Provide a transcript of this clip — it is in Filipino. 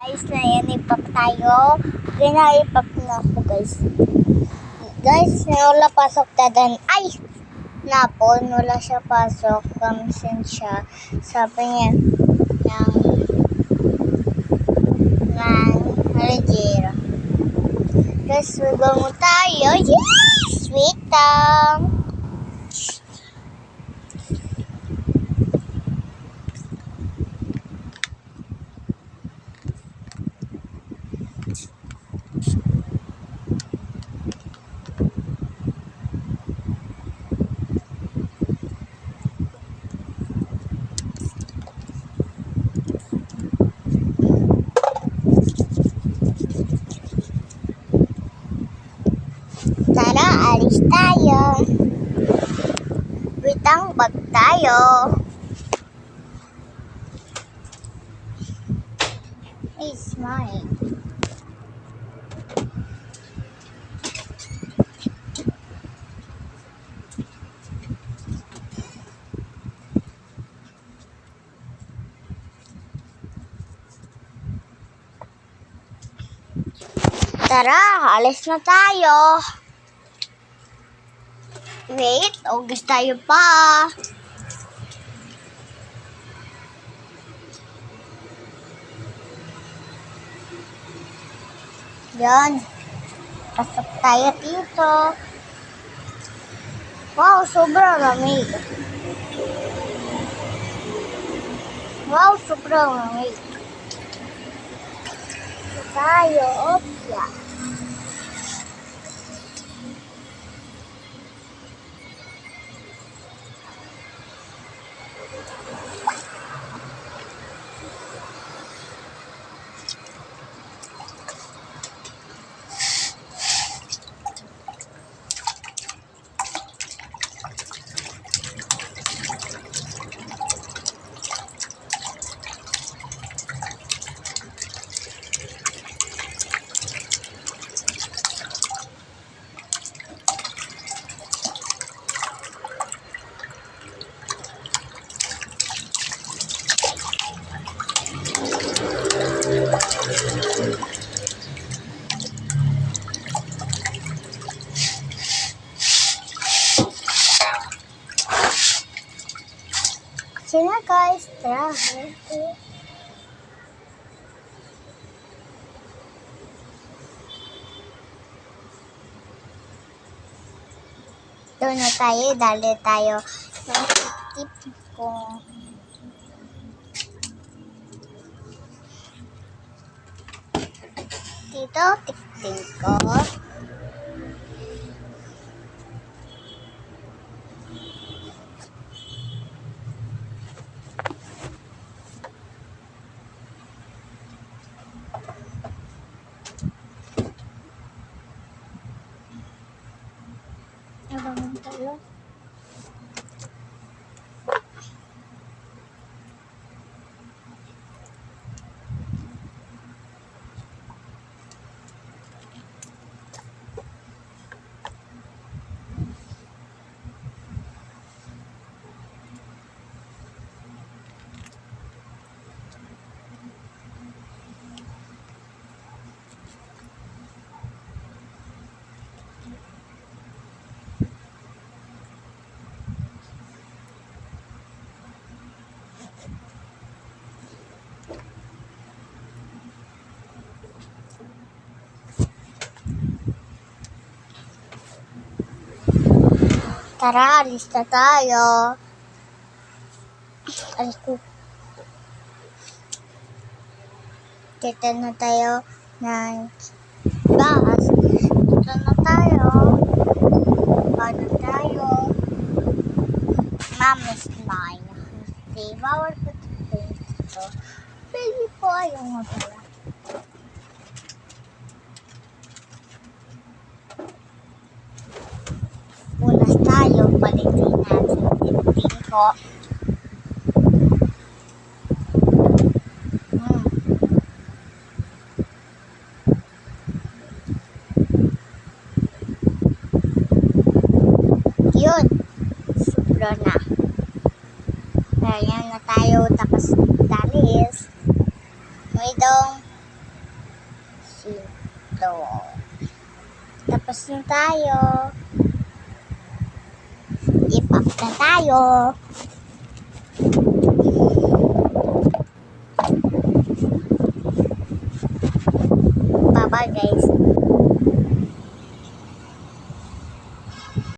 Guys, naipak tayo. Ginaipak na ako, guys. Guys, wala pasok tadan. Ay! Napon, wala siya pasok. Kamsin siya. Sabi niya, ng Algera. Guys, mabango tayo. Yes! Wait lang. Tara, alis tayo. Witang bag tayo. It's mine. Tara, alis na tayo. Wait, August tayo pa. Yan. Pasok tayo dito. Wow, sobrang lamig. Wow, sobrang lamig. Tayo, opya. Sina guys, tara. Doon na tayo, dali tayo. Tip ko. Dito, tiktin ko. Nabangon tayo. Tara, alis na tayo. Alis ko. Dito na tayo ng bus. Dito na tayo. Paano tayo? Mom is mine. Okay, bawal ko ito. Pwede po ayaw nga pala. Unas tayo, palitin natin. Tingin ko. Yun. Sobra na. Kaya na tayo tapos dalis. May dong presinto. Tapos na tayo. Ipak na tayo. Bye-bye guys.